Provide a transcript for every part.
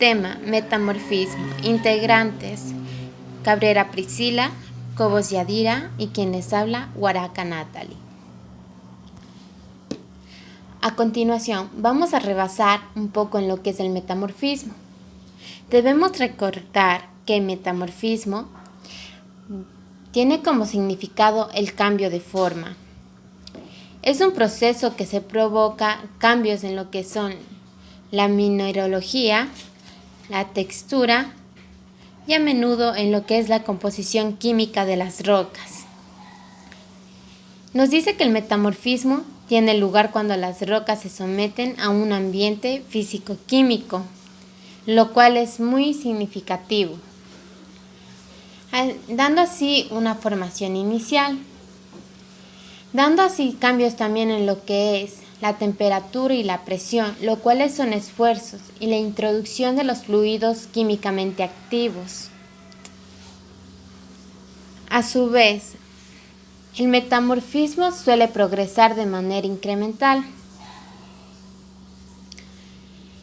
Tema: metamorfismo. Integrantes: Cabrera Priscila, Cobos Yadira y quien les habla, Huaraca Natalie. A continuación, vamos a rebasar un poco en lo que es el metamorfismo. Debemos recordar que el metamorfismo tiene como significado el cambio de forma. Es un proceso que se provoca cambios en lo que son la mineralogía, la textura y a menudo en lo que es la composición química de las rocas. Nos dice que el metamorfismo tiene lugar cuando las rocas se someten a un ambiente físico-químico, lo cual es muy significativo, dando así una formación inicial, dando así cambios también en lo que es la temperatura y la presión, lo cual son esfuerzos y la introducción de los fluidos químicamente activos. A su vez, el metamorfismo suele progresar de manera incremental,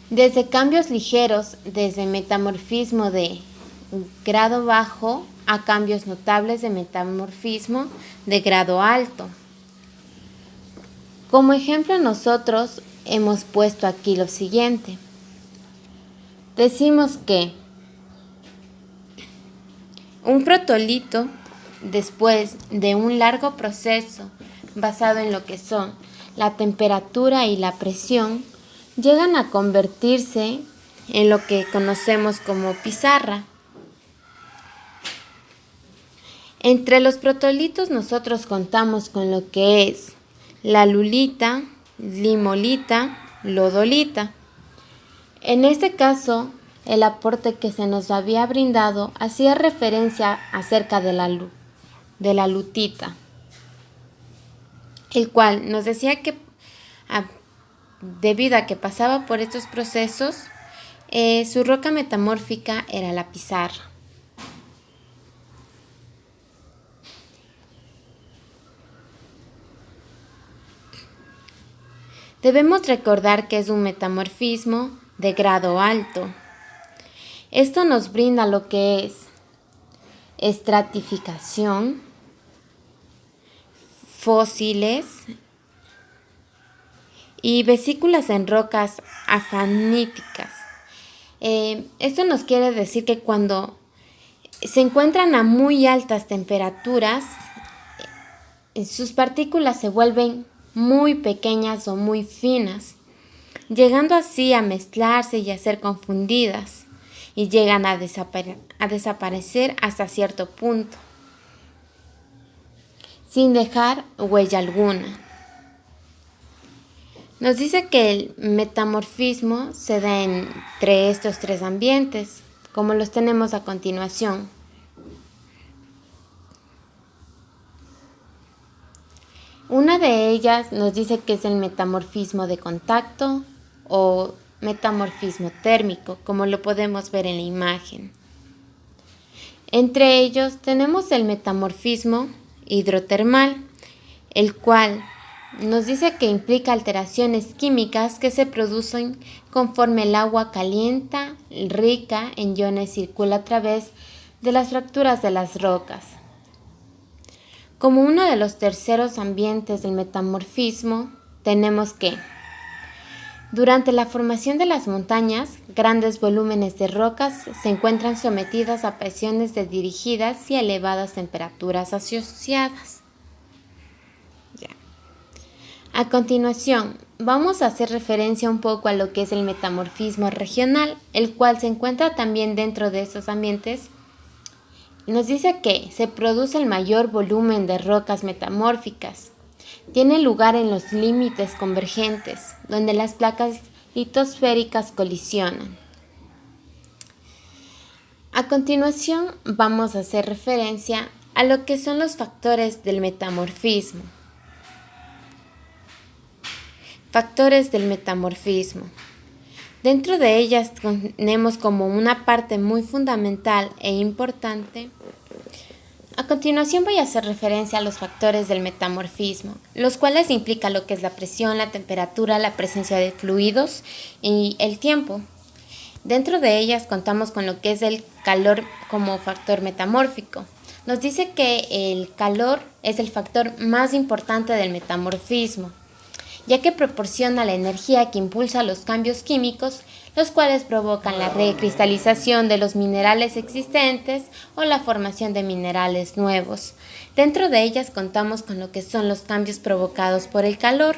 desde cambios ligeros, desde metamorfismo de grado bajo a cambios notables de metamorfismo de grado alto. Como ejemplo, nosotros hemos puesto aquí lo siguiente. Decimos que un protolito, después de un largo proceso basado en lo que son la temperatura y la presión, llegan a convertirse en lo que conocemos como pizarra. Entre los protolitos nosotros contamos con lo que es la lulita, limolita, lodolita. En este caso, el aporte que se nos había brindado hacía referencia acerca de la lutita, el cual nos decía que debido a que pasaba por estos procesos, su roca metamórfica era la pizarra. Debemos recordar que es un metamorfismo de grado alto. Esto nos brinda lo que es estratificación, fósiles y vesículas en rocas afaníticas. Esto nos quiere decir que cuando se encuentran a muy altas temperaturas, sus partículas se vuelven muy pequeñas o muy finas, llegando así a mezclarse y a ser confundidas, y llegan a desaparecer hasta cierto punto, sin dejar huella alguna. Nos dice que el metamorfismo se da entre estos tres ambientes, como los tenemos a continuación. Una de ellas nos dice que es el metamorfismo de contacto o metamorfismo térmico, como lo podemos ver en la imagen. Entre ellos tenemos el metamorfismo hidrotermal, el cual nos dice que implica alteraciones químicas que se producen conforme el agua calienta, rica en iones, circula a través de las fracturas de las rocas. Como uno de los terceros ambientes del metamorfismo, tenemos que durante la formación de las montañas, grandes volúmenes de rocas se encuentran sometidas a presiones dirigidas y a elevadas temperaturas asociadas. A continuación, vamos a hacer referencia un poco a lo que es el metamorfismo regional, el cual se encuentra también dentro de estos ambientes. Nos dice que se produce el mayor volumen de rocas metamórficas. Tiene lugar en los límites convergentes, donde las placas litosféricas colisionan. A continuación, vamos a hacer referencia a lo que son los factores del metamorfismo. Factores del metamorfismo. Dentro de ellas tenemos como una parte muy fundamental e importante. A continuación voy a hacer referencia a los factores del metamorfismo, los cuales implican lo que es la presión, la temperatura, la presencia de fluidos y el tiempo. Dentro de ellas contamos con lo que es el calor como factor metamórfico. Nos dice que el calor es el factor más importante del metamorfismo, ya que proporciona la energía que impulsa los cambios químicos, los cuales provocan la recristalización de los minerales existentes o la formación de minerales nuevos. Dentro de ellas contamos con lo que son los cambios provocados por el calor.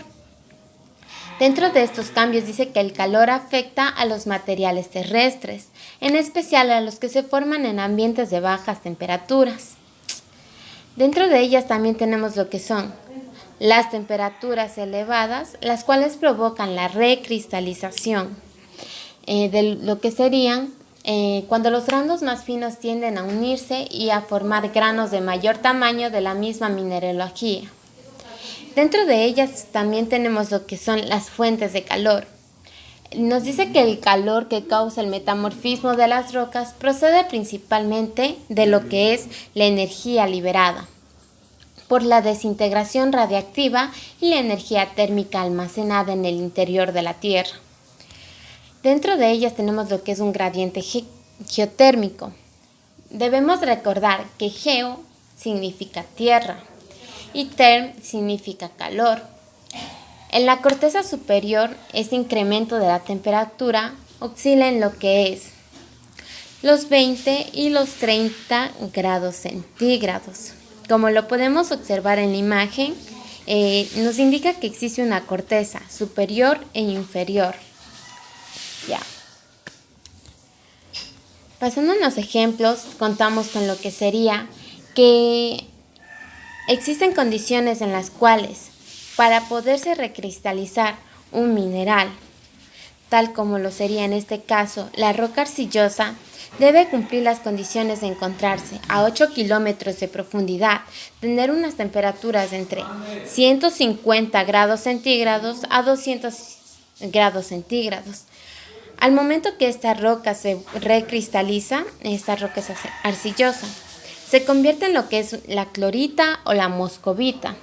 Dentro de estos cambios dice que el calor afecta a los materiales terrestres, en especial a los que se forman en ambientes de bajas temperaturas. Dentro de ellas también tenemos lo que son las temperaturas elevadas, las cuales provocan la recristalización de lo que serían cuando los granos más finos tienden a unirse y a formar granos de mayor tamaño de la misma mineralogía. Dentro de ellas también tenemos lo que son las fuentes de calor. Nos dice que el calor que causa el metamorfismo de las rocas procede principalmente de lo que es la energía liberada por la desintegración radiactiva y la energía térmica almacenada en el interior de la Tierra. Dentro de ellas tenemos lo que es un gradiente geotérmico. Debemos recordar que geo significa tierra y term significa calor. En la corteza superior, este incremento de la temperatura oscila en lo que es los 20 y los 30 grados centígrados. Como lo podemos observar en la imagen, nos indica que existe una corteza superior e inferior. Ya. Pasando a los ejemplos, contamos con lo que sería que existen condiciones en las cuales para poderse recristalizar un mineral, tal como lo sería en este caso la roca arcillosa, debe cumplir las condiciones de encontrarse a 8 kilómetros de profundidad, tener unas temperaturas entre 150 grados centígrados a 200 grados centígrados. Al momento que esta roca se recristaliza, esta roca es arcillosa, se convierte en lo que es la clorita o la moscovita.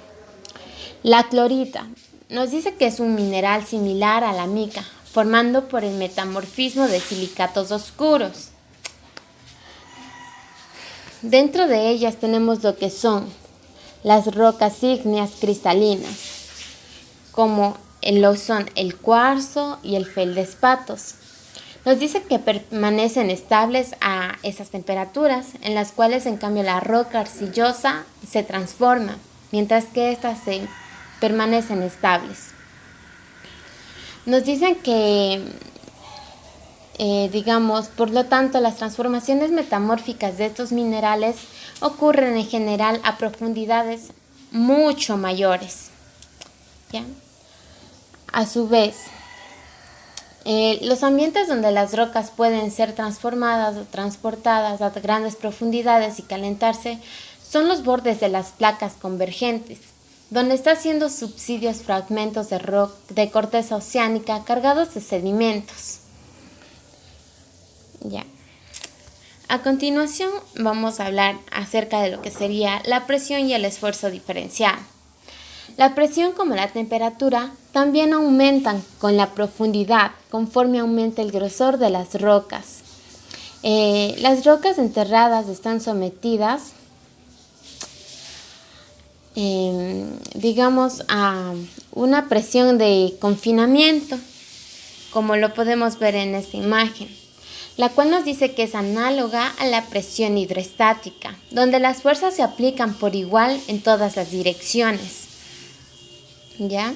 La clorita nos dice que es un mineral similar a la mica, formando por el metamorfismo de silicatos oscuros. Dentro de ellas tenemos lo que son las rocas ígneas cristalinas, como lo son el cuarzo y el feldespatos. Nos dice que permanecen estables a esas temperaturas, en las cuales en cambio la roca arcillosa se transforma, mientras que estas permanecen estables. Nos dicen que por lo tanto, las transformaciones metamórficas de estos minerales ocurren en general a profundidades mucho mayores. ¿Ya? A su vez, los ambientes donde las rocas pueden ser transformadas o transportadas a grandes profundidades y calentarse son los bordes de las placas convergentes, donde están haciendo subsidios fragmentos de corteza oceánica cargados de sedimentos. Ya. A continuación vamos a hablar acerca de lo que sería la presión y el esfuerzo diferencial. La presión como la temperatura también aumentan con la profundidad conforme aumenta el grosor de las rocas. Las rocas enterradas están sometidas a una presión de confinamiento, como lo podemos ver en esta imagen, la cual nos dice que es análoga a la presión hidroestática, donde las fuerzas se aplican por igual en todas las direcciones. ¿Ya?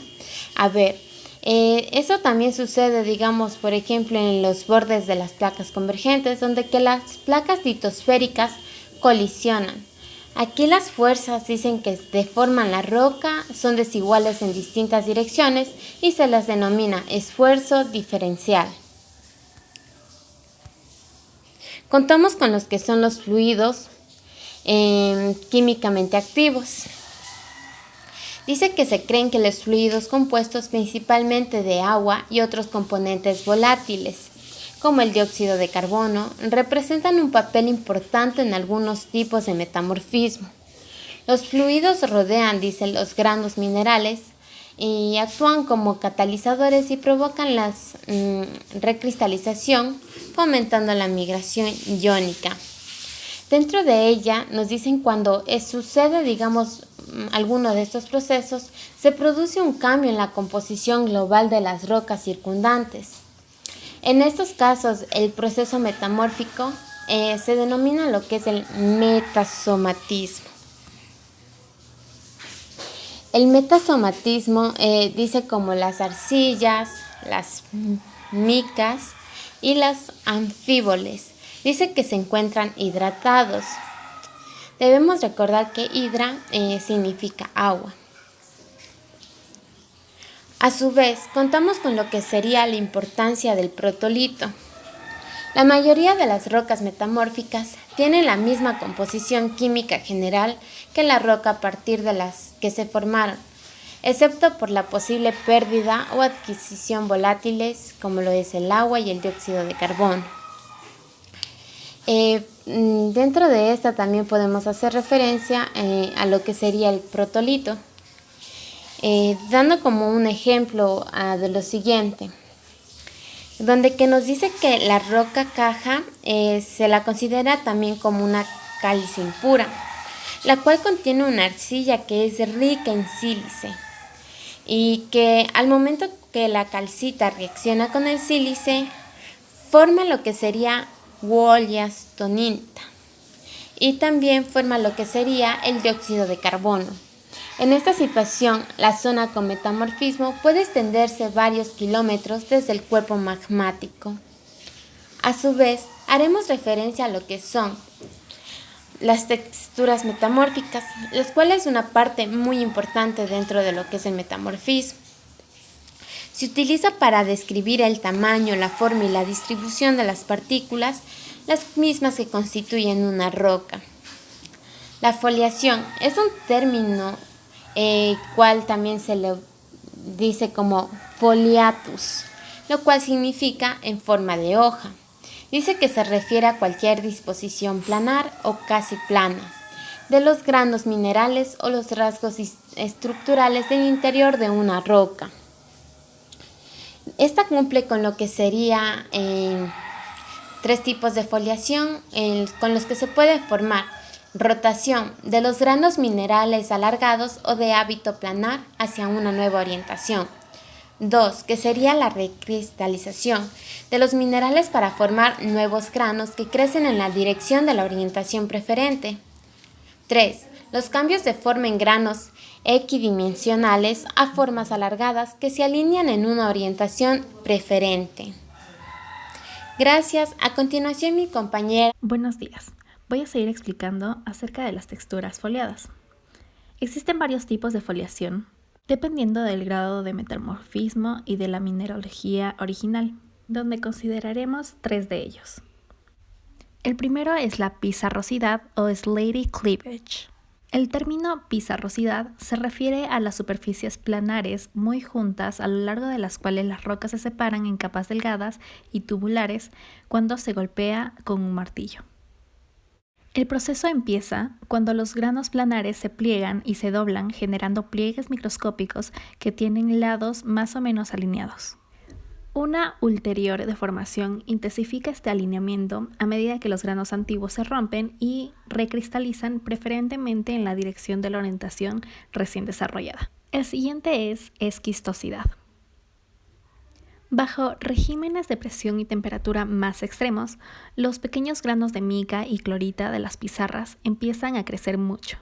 A ver, eso también sucede, por ejemplo, en los bordes de las placas convergentes, donde que las placas litosféricas colisionan. Aquí las fuerzas dicen que deforman la roca, son desiguales en distintas direcciones y se las denomina esfuerzo diferencial. Contamos con los que son los fluidos químicamente activos. Dice que se creen que los fluidos compuestos principalmente de agua y otros componentes volátiles, como el dióxido de carbono, representan un papel importante en algunos tipos de metamorfismo. Los fluidos rodean, dicen, los granos minerales y actúan como catalizadores y provocan la recristalización, fomentando la migración iónica. Dentro de ella nos dicen cuando sucede, digamos, alguno de estos procesos, se produce un cambio en la composición global de las rocas circundantes. En estos casos, el proceso metamórfico se denomina lo que es el metasomatismo. El metasomatismo dice como las arcillas, las micas y las anfíboles. Dice que se encuentran hidratados. Debemos recordar que hidra significa agua. A su vez, contamos con lo que sería la importancia del protolito. La mayoría de las rocas metamórficas tienen la misma composición química general que la roca a partir de las que se formaron, excepto por la posible pérdida o adquisición volátiles como lo es el agua y el dióxido de carbono. Dentro de esta también podemos hacer referencia a lo que sería el protolito, dando como un ejemplo de lo siguiente, donde que nos dice que la roca caja se la considera también como una cálice impura, la cual contiene una arcilla que es rica en sílice y que al momento que la calcita reacciona con el sílice forma lo que sería wollastonita y también forma lo que sería el dióxido de carbono. En esta situación, la zona con metamorfismo puede extenderse varios kilómetros desde el cuerpo magmático. A su vez, haremos referencia a lo que son las texturas metamórficas, las cuales es una parte muy importante dentro de lo que es el metamorfismo. Se utiliza para describir el tamaño, la forma y la distribución de las partículas, las mismas que constituyen una roca. La foliación es un término cual también se le dice como foliatus, lo cual significa en forma de hoja. Dice que se refiere a cualquier disposición planar o casi plana de los granos minerales o los rasgos estructurales del interior de una roca. Esta cumple con lo que sería 3 tipos de foliación con los que se puede formar rotación de los granos minerales alargados o de hábito planar hacia una nueva orientación. 2, que sería la recristalización de los minerales para formar nuevos granos que crecen en la dirección de la orientación preferente. 3, los cambios de forma en granos equidimensionales a formas alargadas que se alinean en una orientación preferente. Gracias. A continuación mi compañera. Buenos días. Voy a seguir explicando acerca de las texturas foliadas. Existen varios tipos de foliación, dependiendo del grado de metamorfismo y de la mineralogía original, donde consideraremos 3 de ellos. El primero es la pizarrosidad o slaty cleavage. El término pizarrosidad se refiere a las superficies planares muy juntas a lo largo de las cuales las rocas se separan en capas delgadas y tubulares cuando se golpea con un martillo. El proceso empieza cuando los granos planares se pliegan y se doblan, generando pliegues microscópicos que tienen lados más o menos alineados. Una ulterior deformación intensifica este alineamiento a medida que los granos antiguos se rompen y recristalizan preferentemente en la dirección de la orientación recién desarrollada. El siguiente es esquistosidad. Bajo regímenes de presión y temperatura más extremos, los pequeños granos de mica y clorita de las pizarras empiezan a crecer mucho.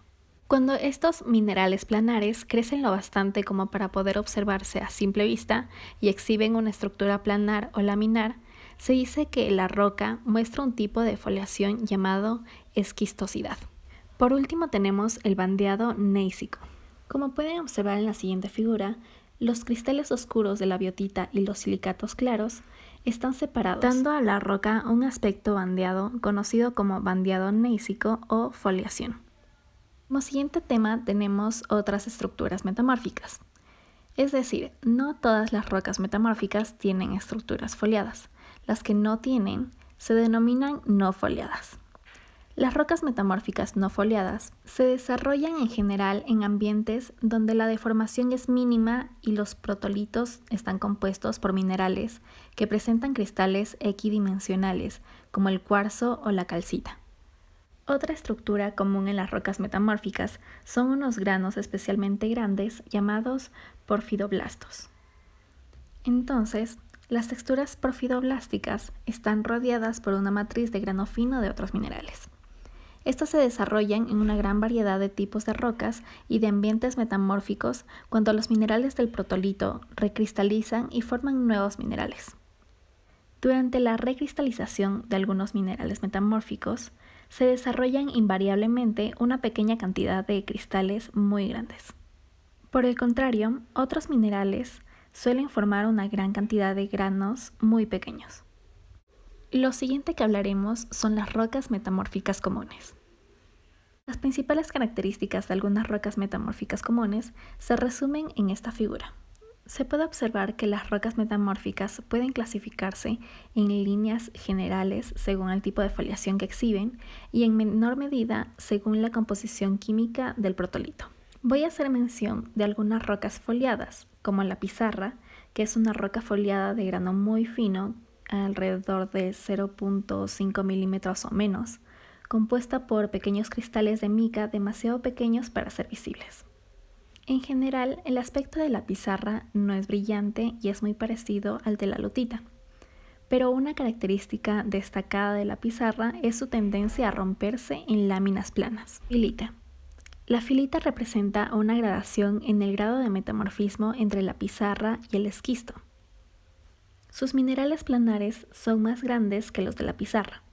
Cuando estos minerales planares crecen lo bastante como para poder observarse a simple vista y exhiben una estructura planar o laminar, se dice que la roca muestra un tipo de foliación llamado esquistosidad. Por último tenemos el bandeado gneisico. Como pueden observar en la siguiente figura, los cristales oscuros de la biotita y los silicatos claros están separados, dando a la roca un aspecto bandeado conocido como bandeado gneisico o foliación. Como siguiente tema tenemos otras estructuras metamórficas. Es decir, no todas las rocas metamórficas tienen estructuras foliadas. Las que no tienen se denominan no foliadas. Las rocas metamórficas no foliadas se desarrollan en general en ambientes donde la deformación es mínima y los protolitos están compuestos por minerales que presentan cristales equidimensionales, como el cuarzo o la calcita. Otra estructura común en las rocas metamórficas son unos granos especialmente grandes llamados porfidoblastos. Entonces, las texturas porfidoblásticas están rodeadas por una matriz de grano fino de otros minerales. Estos se desarrollan en una gran variedad de tipos de rocas y de ambientes metamórficos cuando los minerales del protolito recristalizan y forman nuevos minerales. Durante la recristalización de algunos minerales metamórficos, se desarrollan invariablemente una pequeña cantidad de cristales muy grandes. Por el contrario, otros minerales suelen formar una gran cantidad de granos muy pequeños. Lo siguiente que hablaremos son las rocas metamórficas comunes. Las principales características de algunas rocas metamórficas comunes se resumen en esta figura. Se puede observar que las rocas metamórficas pueden clasificarse en líneas generales según el tipo de foliación que exhiben y en menor medida según la composición química del protolito. Voy a hacer mención de algunas rocas foliadas, como la pizarra, que es una roca foliada de grano muy fino, alrededor de 0.5 milímetros o menos, compuesta por pequeños cristales de mica demasiado pequeños para ser visibles. En general, el aspecto de la pizarra no es brillante y es muy parecido al de la lutita, pero una característica destacada de la pizarra es su tendencia a romperse en láminas planas. Filita. La filita representa una gradación en el grado de metamorfismo entre la pizarra y el esquisto. Sus minerales planares son más grandes que los de la pizarra,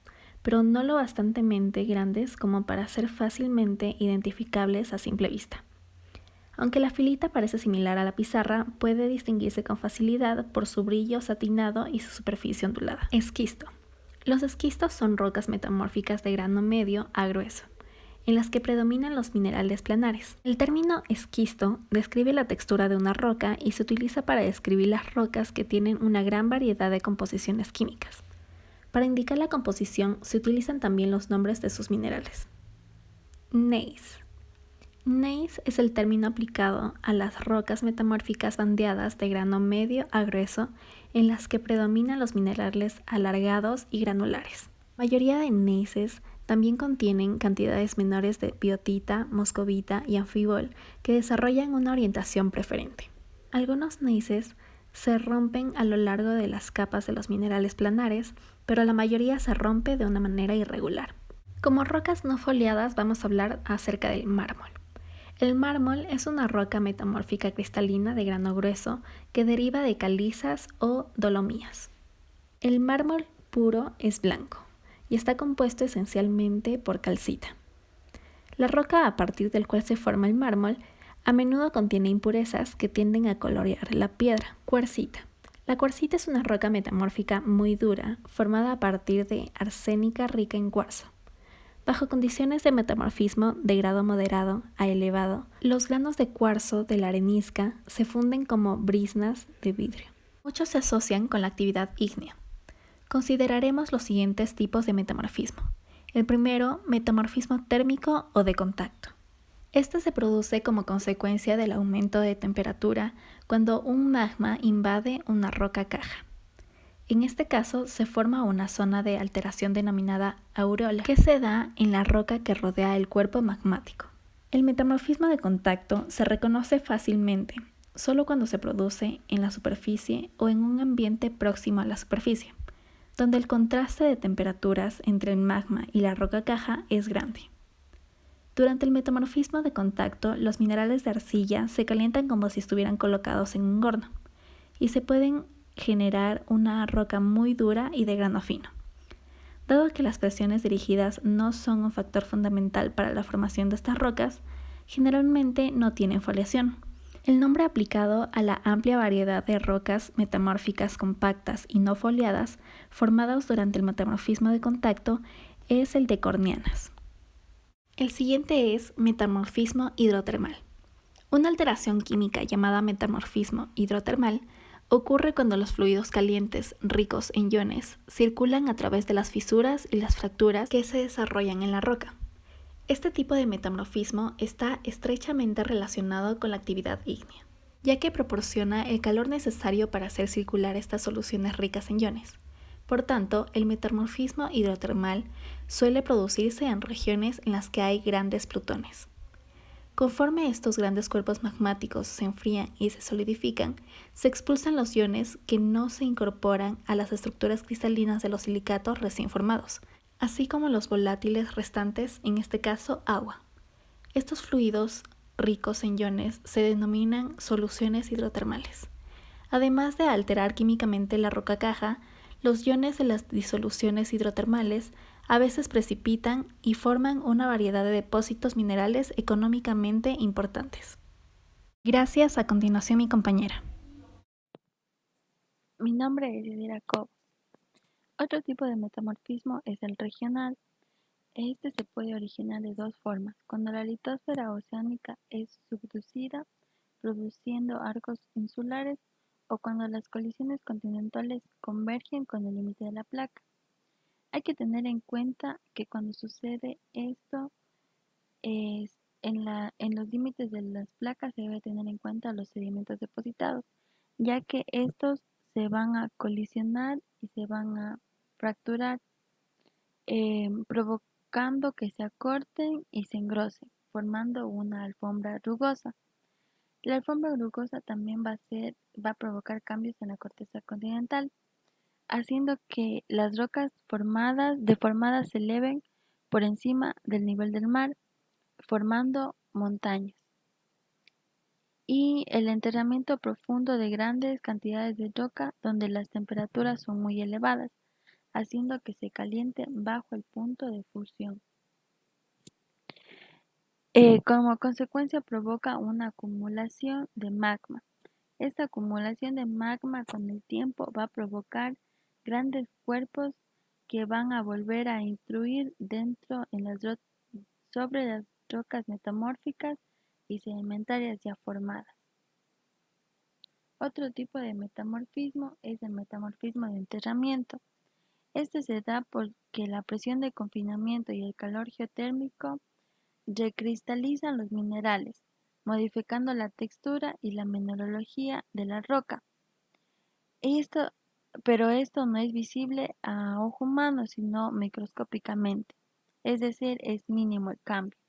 pero no lo bastantemente grandes como para ser fácilmente identificables a simple vista. Aunque la filita parece similar a la pizarra, puede distinguirse con facilidad por su brillo satinado y su superficie ondulada. Esquisto. Los esquistos son rocas metamórficas de grano medio a grueso, en las que predominan los minerales planares. El término esquisto describe la textura de una roca y se utiliza para describir las rocas que tienen una gran variedad de composiciones químicas. Para indicar la composición se utilizan también los nombres de sus minerales. Gneiss. Gneiss es el término aplicado a las rocas metamórficas bandeadas de grano medio a grueso en las que predominan los minerales alargados y granulares. La mayoría de gneisses también contienen cantidades menores de biotita, moscovita y anfibol que desarrollan una orientación preferente. Algunos gneisses se rompen a lo largo de las capas de los minerales planares, pero la mayoría se rompe de una manera irregular. Como rocas no foliadas vamos a hablar acerca del mármol. El mármol es una roca metamórfica cristalina de grano grueso que deriva de calizas o dolomías. El mármol puro es blanco y está compuesto esencialmente por calcita. La roca a partir del cual se forma el mármol a menudo contiene impurezas que tienden a colorear la piedra. Cuarcita. La cuarcita es una roca metamórfica muy dura formada a partir de arsénica rica en cuarzo. Bajo condiciones de metamorfismo de grado moderado a elevado, los granos de cuarzo de la arenisca se funden como briznas de vidrio. Muchos se asocian con la actividad ígnea. Consideraremos los siguientes tipos de metamorfismo. El primero, metamorfismo térmico o de contacto. Este se produce como consecuencia del aumento de temperatura cuando un magma invade una roca caja. En este caso se forma una zona de alteración denominada aureola, que se da en la roca que rodea el cuerpo magmático. El metamorfismo de contacto se reconoce fácilmente, solo cuando se produce en la superficie o en un ambiente próximo a la superficie, donde el contraste de temperaturas entre el magma y la roca caja es grande. Durante el metamorfismo de contacto, los minerales de arcilla se calientan como si estuvieran colocados en un horno y se pueden generar una roca muy dura y de grano fino. Dado que las presiones dirigidas no son un factor fundamental para la formación de estas rocas, generalmente no tienen foliación. El nombre aplicado a la amplia variedad de rocas metamórficas compactas y no foliadas formadas durante el metamorfismo de contacto es el de cornianas. El siguiente es metamorfismo hidrotermal. Una alteración química llamada metamorfismo hidrotermal Ocurre cuando los fluidos calientes, ricos en iones, circulan a través de las fisuras y las fracturas que se desarrollan en la roca. Este tipo de metamorfismo está estrechamente relacionado con la actividad ígnea, ya que proporciona el calor necesario para hacer circular estas soluciones ricas en iones. Por tanto, el metamorfismo hidrotermal suele producirse en regiones en las que hay grandes plutones. Conforme estos grandes cuerpos magmáticos se enfrían y se solidifican, se expulsan los iones que no se incorporan a las estructuras cristalinas de los silicatos recién formados, así como los volátiles restantes, en este caso agua. Estos fluidos ricos en iones se denominan soluciones hidrotermales. Además de alterar químicamente la roca caja, los iones de las disoluciones hidrotermales a veces precipitan y forman una variedad de depósitos minerales económicamente importantes. Gracias, a continuación mi compañera. Mi nombre es Yadira Cobos. Otro tipo de metamorfismo es el regional. Este se puede originar de dos formas: cuando la litosfera oceánica es subducida, produciendo arcos insulares, o cuando las colisiones continentales convergen con el límite de la placa. Hay que tener en cuenta que cuando sucede esto, en los límites de las placas se debe tener en cuenta los sedimentos depositados, ya que estos se van a colisionar y se van a fracturar, provocando que se acorten y se engrosen, formando una alfombra rugosa. La alfombra rugosa también va a provocar cambios en la corteza continental, haciendo que las rocas deformadas se eleven por encima del nivel del mar, formando montañas. Y el enterramiento profundo de grandes cantidades de roca donde las temperaturas son muy elevadas, haciendo que se caliente bajo el punto de fusión. Como consecuencia provoca una acumulación de magma. Esta acumulación de magma con el tiempo va a provocar grandes cuerpos que van a volver a intruir sobre las rocas metamórficas y sedimentarias ya formadas. Otro tipo de metamorfismo es el metamorfismo de enterramiento. Este se da porque la presión de confinamiento y el calor geotérmico recristalizan los minerales, modificando la textura y la mineralogía de la roca. Esto, pero esto no es visible a ojo humano, sino microscópicamente, es decir, es mínimo el cambio.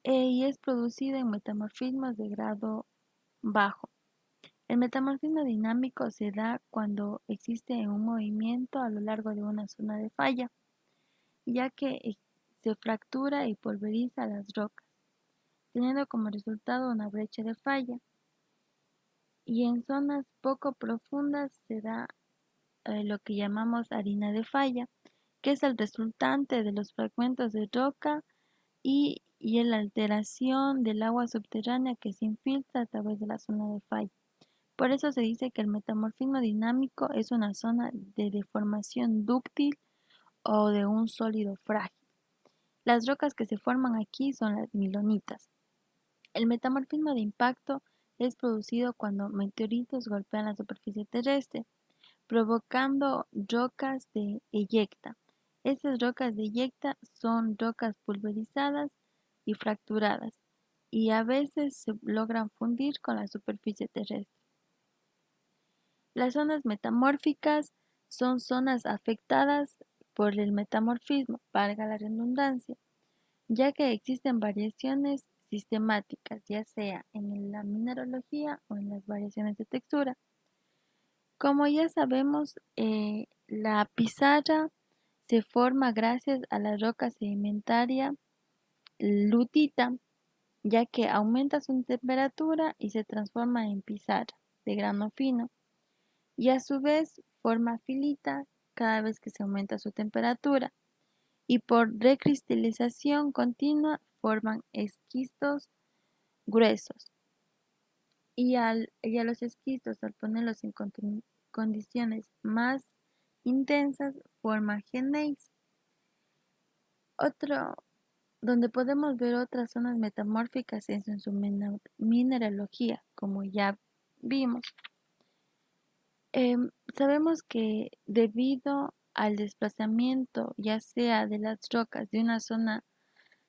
Y es producido en metamorfismos de grado bajo. El metamorfismo dinámico se da cuando existe un movimiento a lo largo de una zona de falla, ya que se fractura y pulveriza las rocas, teniendo como resultado una brecha de falla. Y en zonas poco profundas se da lo que llamamos harina de falla, que es el resultante de los fragmentos de roca y la alteración del agua subterránea que se infiltra a través de la zona de falla. Por eso se dice que el metamorfismo dinámico es una zona de deformación dúctil o de un sólido frágil. Las rocas que se forman aquí son las milonitas. El metamorfismo de impacto es producido cuando meteoritos golpean la superficie terrestre, provocando rocas de eyecta. Estas rocas de eyecta son rocas pulverizadas y fracturadas, y a veces se logran fundir con la superficie terrestre. Las zonas metamórficas son zonas afectadas por el metamorfismo, valga la redundancia, ya que existen variaciones sistemáticas, ya sea en la mineralogía o en las variaciones de textura. Como ya sabemos, la pizarra se forma gracias a la roca sedimentaria lutita, ya que aumenta su temperatura y se transforma en pizarra de grano fino, y a su vez forma filita cada vez que se aumenta su temperatura, y por recristalización continua forman esquistos gruesos. Y a los esquistos, al ponerlos en condiciones más intensas, forma gneis. Donde podemos ver otras zonas metamórficas es en su mineralogía, como ya vimos. Sabemos que debido al desplazamiento, ya sea de las rocas de una zona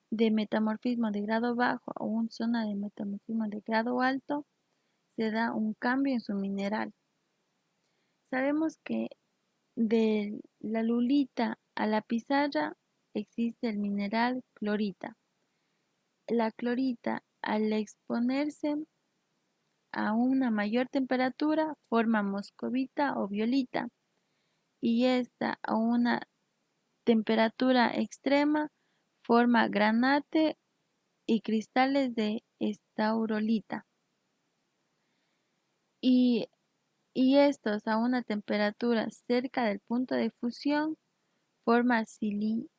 de metamorfismo de grado bajo a una zona de metamorfismo de grado alto, se da un cambio en su mineral. Sabemos que de la lulita a la pizarra existe el mineral clorita. La clorita, al exponerse a una mayor temperatura, forma moscovita o violita, y esta a una temperatura extrema forma granate y cristales de estaurolita. Y, y estos a una temperatura cerca del punto de fusión forma silimanita.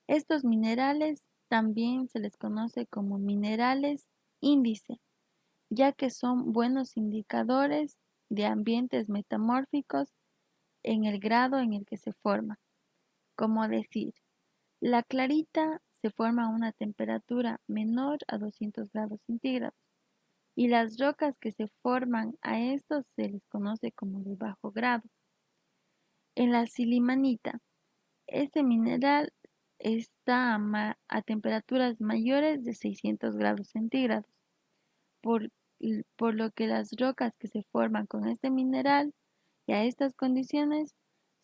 Estos minerales también se les conoce como minerales índice, ya que son buenos indicadores de ambientes metamórficos en el grado en el que se forma. Como decir, la clarita se forma a una temperatura menor a 200 grados centígrados y las rocas que se forman a estos se les conoce como de bajo grado. En la silimanita, este mineral está a temperaturas mayores de 600 grados centígrados, por, por lo que las rocas que se forman con este mineral y a estas condiciones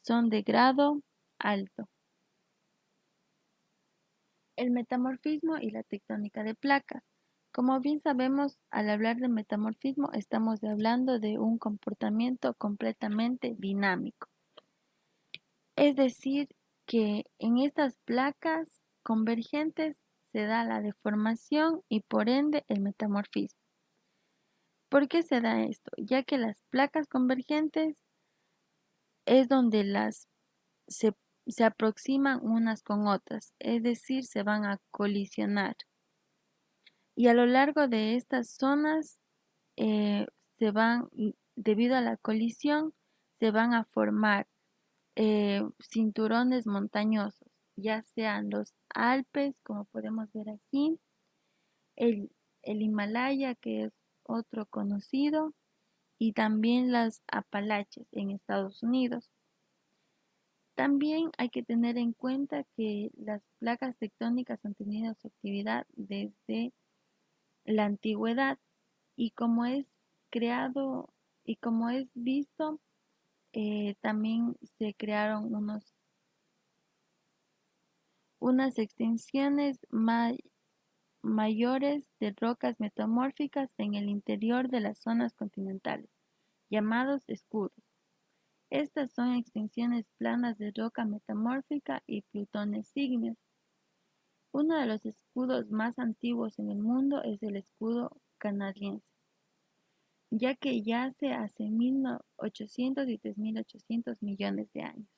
son de grado alto. El metamorfismo y la tectónica de placas. Como bien sabemos, al hablar de metamorfismo estamos hablando de un comportamiento completamente dinámico. Es decir, que en estas placas convergentes se da la deformación y por ende el metamorfismo. ¿Por qué se da esto? Ya que las placas convergentes es donde se, se aproximan unas con otras, es decir, se van a colisionar. Y a lo largo de estas zonas eh, debido a la colisión, se van a formar cinturones montañosos, ya sean los Alpes, como podemos ver aquí, el, el Himalaya, que es otro conocido, y también las Apalaches en Estados Unidos. También hay que tener en cuenta que las placas tectónicas han tenido su actividad desde la antigüedad y como es creado y como es visto, también se crearon unas extensiones mayores de rocas metamórficas en el interior de las zonas continentales, llamados escudos. Estas son extensiones planas de roca metamórfica y plutones ígneos. Uno de los escudos más antiguos en el mundo es el escudo canadiense, ya que yace hace 1800 y 3800 millones de años.